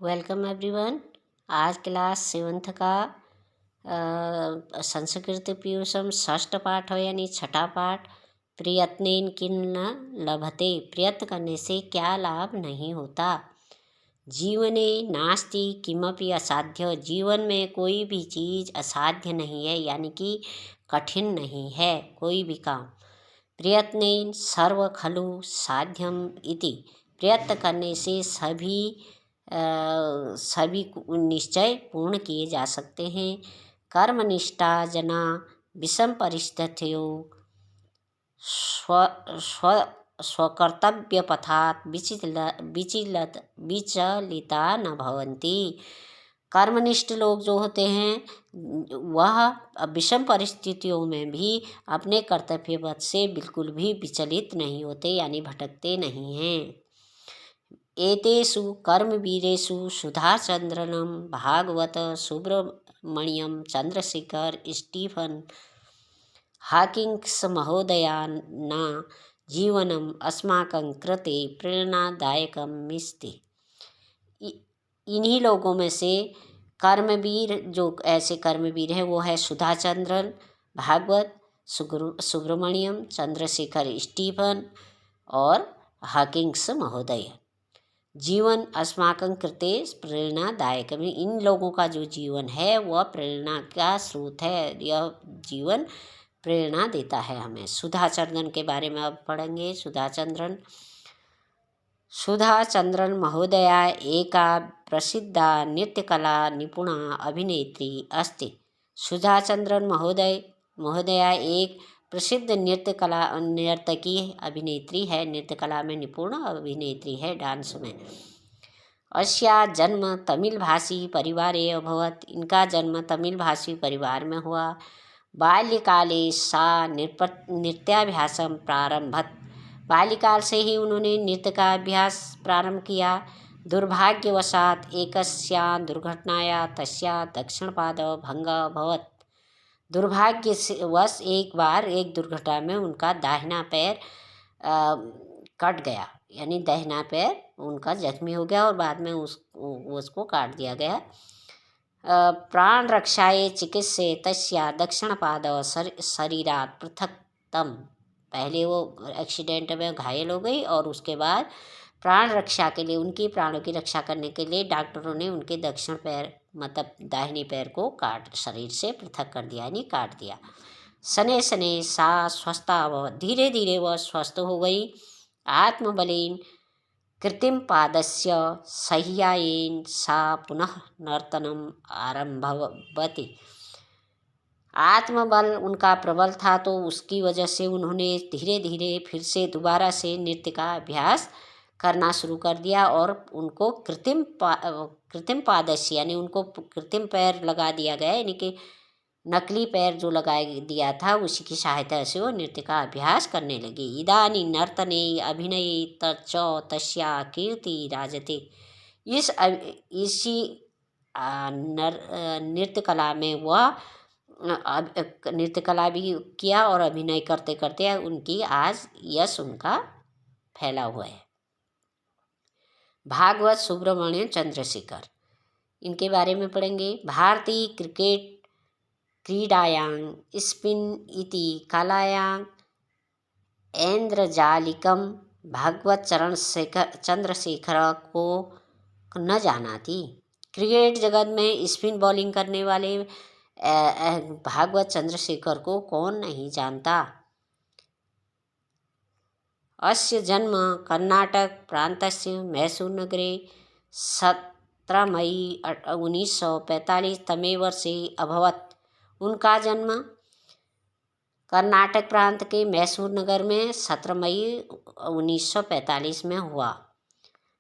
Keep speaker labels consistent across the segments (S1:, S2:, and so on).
S1: Welcome everyone. आज class 7th का संस्कृत पीयूषम षष्ठ पाठ हो यानी छठा पाठ। प्रयत्नेन किं न लभते, प्रयत्न करने से क्या लाभ नहीं होता। जीवने नास्ति किमपि असाध्य, जीवन में कोई भी चीज़ असाध्य नहीं है, यानी कि कठिन नहीं है कोई भी काम। प्रयत्नेन सर्व खलु साध्यम इति, प्रयत्न करने से सभी निश्चय पूर्ण किए जा सकते हैं। कर्मनिष्ठा जना विषम परिस्थितियों स्वकर्तव्य पथात विचलिता न भवन्ति। कर्मनिष्ठ लोग जो होते हैं वह विषम परिस्थितियों में भी अपने कर्तव्य पथ से बिल्कुल भी विचलित नहीं होते, यानी भटकते नहीं हैं। एतेषु कर्मवीरेषु सुधाचन्द्रनं भागवत सुब्रमण्यं चन्द्रशेखर स्टीफन हाकिंग्स महोदयाना जीवनम अस्माकं कृते प्रेरणादायकमस्ति। इन्हीं लोगों में से कर्मवीर, जो ऐसे कर्मवीर हैं, वो है सुधाचंद्रन, भागवत, सुब्रमण्यम, चंद्रशेखर स्टीफन और हाकिंग्स महोदय। जीवन अस्माकं कृते प्रेरणादायक, में इन लोगों का जो जीवन है वह प्रेरणा का स्रोत है। यह जीवन प्रेरणा देता है हमें। सुधाचंद्रन के बारे में अब पढ़ेंगे। सुधाचंद्रन महोदया एका प्रसिद्धा नृत्यकला निपुणा अभिनेत्री अस्ति। सुधाचंद्रन महोदया एक प्रसिद्ध नर्तकी अभिनेत्री है, नृत्यकला में निपुण अभिनेत्री है, डांस में। अस्या जन्म तमिल भाषी परिवारे अभवत, इनका जन्म तमिल भाषी परिवार में हुआ। बाल्यकाले सा नृत्याभ्यासम प्रारंभत, बाल्यकाल से ही उन्होंने नृत्य का अभ्यास प्रारंभ किया। दुर्भाग्यवशात एकस्या दुर्घटनाया तस्या दक्षिणपाद भंग अभवत, दुर्भाग्यवश एक बार एक दुर्घटना में उनका दाहिना पैर कट गया, यानी दाहिना पैर उनका जख्मी हो गया और बाद में उसको काट दिया गया। प्राण रक्षाये चिकित्से तस्या दक्षिणपाद शरीरात पृथक्तम, पहले वो एक्सीडेंट में घायल हो गई और उसके बाद प्राण रक्षा के लिए, उनकी प्राणों की रक्षा करने के लिए डॉक्टरों ने उनके दक्षिण पैर मतलब दाहिने पैर को शरीर से पृथक कर दिया, यानी काट दिया। शनै शनै सा स्वस्था अभवत, धीरे धीरे वह स्वस्थ हो गई। आत्मबलेन कृत्रिम पादस्य सह्यायेन सा पुनः नर्तनम आरंभवती, आत्मबल उनका प्रबल था तो उसकी वजह से उन्होंने धीरे धीरे फिर से दोबारा से नृत्य का अभ्यास करना शुरू कर दिया और उनको कृत्रिम पादस्य, यानी उनको कृत्रिम पैर लगा दिया गया, यानी कि नकली पैर जो लगा दिया था उसी की सहायता से वो नृत्य का अभ्यास करने लगी। इदानी नर्तने अभिनय तस्या कीर्ति राजते, इसी नृत्य कला में वह नृत्य कला भी किया और अभिनय करते करते उनकी आज यश उनका फैला हुआ है। भागवत सुब्रमण्यम चंद्रशेखर, इनके बारे में पढ़ेंगे। भारतीय क्रिकेट क्रीडायां स्पिन इति कलायां ऐन्द्रजालिकम भागवत चंद्रशेखर को न जानाति, क्रिकेट जगत में स्पिन बॉलिंग करने वाले भागवत चंद्रशेखर को कौन नहीं जानता। अस्य जन्म कर्नाटक प्रान्तस्य मैसूर नगरे 17 मई 1945 तमे वर्षे अभवत, उनका जन्म कर्नाटक प्रांत के मैसूर नगर में 17 मई 1945 में हुआ।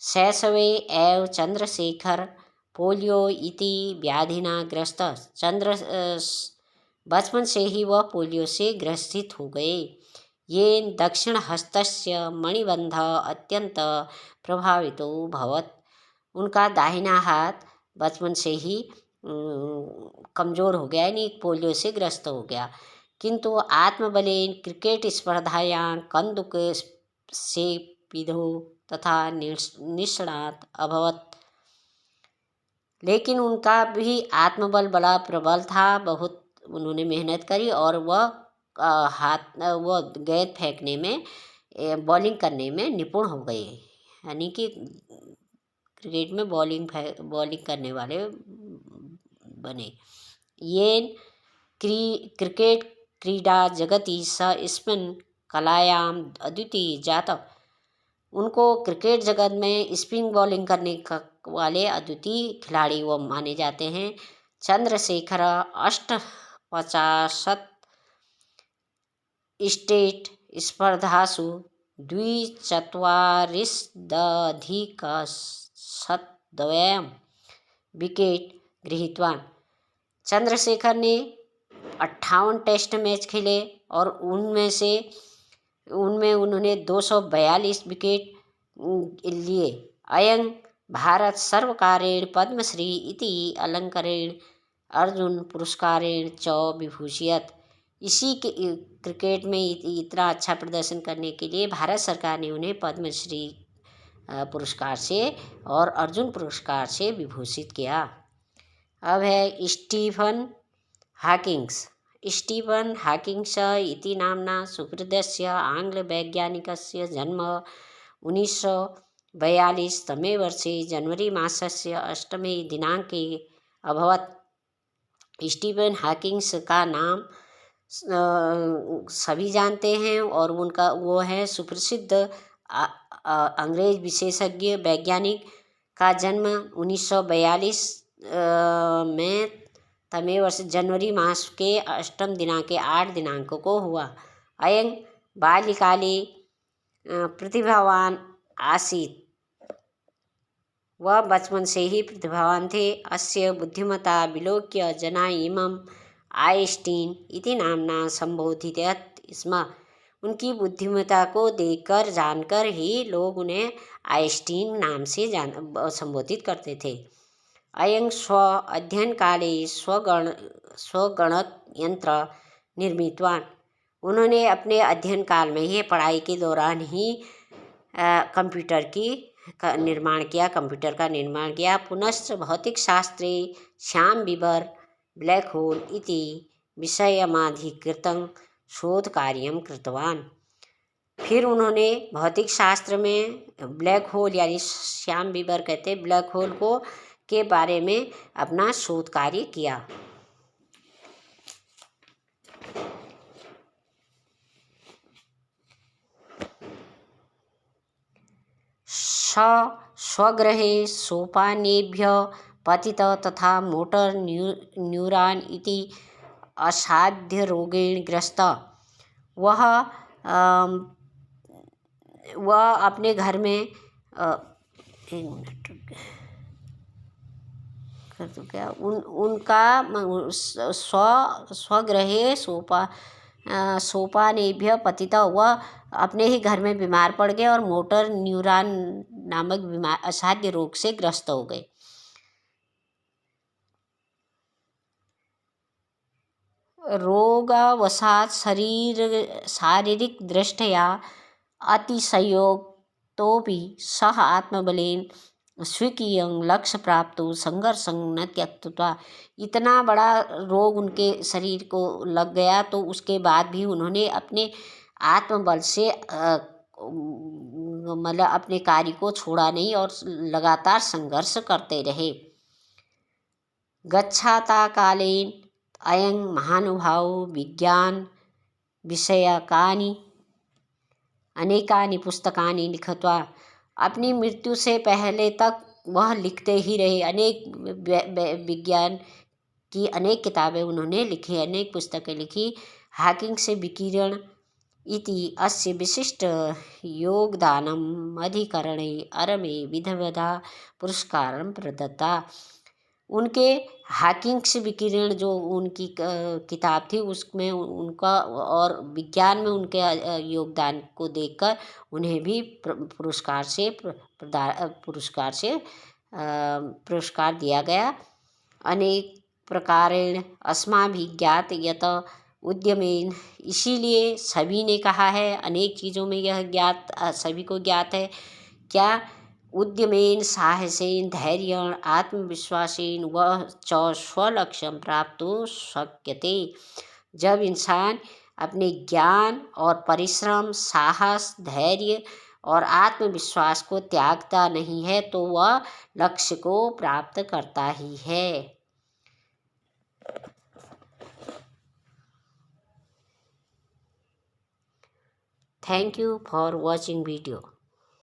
S1: शैशवे एव चंद्रशेखर पोलियो इति व्याधिना ग्रस्त, बचपन से ही वह पोलियो से ग्रसित हो गए। ये दक्षिण हस्तस्य मणिबंध अत्यंत प्रभावितो भवत, उनका दाहिना हाथ बचपन से ही कमज़ोर हो गया, यानी पोलियो से ग्रस्त हो गया। किंतु आत्मबलेन क्रिकेट स्पर्धायां कन्दुक से विधो तथा निष्णात अभवत, लेकिन उनका भी आत्मबल बड़ा प्रबल था। बहुत उन्होंने मेहनत करी और वह गेंद फेंकने में, बॉलिंग करने में निपुण हो गए। यानी कि क्रिकेट में बॉलिंग करने वाले बने। येन क्रिकेट क्रीडा जगति अस्मिन् कलायां अद्वितीय जातः। उनको क्रिकेट जगत में स्पिन बॉलिंग करने वाले अद्वितीय खिलाड़ी वो माने जाते हैं। चंद्रशेखर 58 स्टेट स्पर्धासु 2,40,000 विकेट गृहीतवान्। चंद्रशेखर ने 58 टेस्ट मैच खेले और उनमें उन्होंने 242 विकेट लिए। अयं भारत सर्वकारेण पद्मश्री इति अलंकारेण अर्जुन पुरस्कारेण च विभूषित। इसी के क्रिकेट में इतना अच्छा प्रदर्शन करने के लिए भारत सरकार ने उन्हें पद्मश्री पुरस्कार से और अर्जुन पुरस्कार से विभूषित किया। अब है स्टीफन हॉकिंग्स। स्टीफन हॉकिंग्स इति नाम्ना सुहृदस्य आङ्ग्लवैज्ञानिकस्य जन्म 1942 तमे वर्षे जनवरी मासस्य 8 दिनाङ्के अभवत्। स्टीफन हॉकिंग्स का नाम सभी जानते हैं और उनका वो है सुप्रसिद्ध अंग्रेज विशेषज्ञ वैज्ञानिक का जन्म 1942 में तमे वर्ष जनवरी मास के 8 दिनांक को हुआ। अयं बाल्यकाले प्रतिभावान आसीत्। वह बचपन से ही प्रतिभावान थे। अस्य बुद्धिमता विलोक्य जना इमं आइंस्टीन इति नामना संबोधित स्म। उनकी बुद्धिमता को देखकर जानकर ही लोग उन्हें आइंस्टीन नाम से संबोधित करते थे। अयं स्व अध्ययन काले स्वगणकयंत्र निर्मितवान्। उन्होंने अपने अध्ययन काल में ही, पढ़ाई के दौरान ही कंप्यूटर का निर्माण किया। पुनश्च भौतिक शास्त्रे श्यामबीवर ब्लैक होल इति विषयमाधिकृतं शोधकार्यं कृतवान्। फिर उन्होंने भौतिक शास्त्र में ब्लैक होल यानी श्यामबीवर कहते ब्लैक होल को के बारे में अपना शोध कार्य किया। स्वगृहे सोपानेभ्यः पतितः तथा मोटर न्यूरॉन इति असाध्य रोगेण ग्रस्तः। वह अपने घर में एक मिनट कर दो क्या उनका स्वगृहे सोपानेभ्यः पतितः। वह अपने ही घर में बीमार पड़ गए और मोटर न्यूरॉन नामक असाध्य रोग से ग्रस्त हो गए। रोगावसात् शारीरिक दृष्ट्या अतिशयोक्तोऽपि सः आत्मबलेन स्वीकीयं लक्ष्य प्राप्तो संघर्षं न त्यक्त्वा। इतना बड़ा रोग उनके शरीर को लग गया तो उसके बाद भी उन्होंने अपने आत्मबल से मतलब अपने कार्य को छोड़ा नहीं और लगातार संघर्ष करते रहे। गच्छता कालेन अयं महानुभावो विज्ञान विषयकानि अनेकानि पुस्तकानि लिखित्वा। अपनी मृत्यु से पहले तक वह लिखते ही रहे। अनेक विज्ञान की अनेक किताबें उन्होंने लिखी, अनेक पुस्तकें लिखी। हॉकिंग्स विकिरण इति अस्य विशिष्ट योगदानम् अधिकरणे अरमे विविधा पुरस्कारं प्रदत्ता। उनके हॉकिंग्स विकिरण जो उनकी किताब थी उसमें उनका और विज्ञान में उनके योगदान को देखकर उन्हें भी पुरस्कार दिया गया। अनेक प्रकारेण अस्माभिः ज्ञात यत उद्यमेन। इसीलिए सभी ने कहा है, अनेक चीज़ों में यह ज्ञात सभी को ज्ञात है क्या उद्यमेन साहसेन धैर्येण आत्मविश्वासेन वह च स्वलक्ष्यं प्राप्तो शक्यते। जब इंसान अपने ज्ञान और परिश्रम, साहस, धैर्य और आत्मविश्वास को त्यागता नहीं है तो वह लक्ष्य को प्राप्त करता ही है। Thank you for watching video.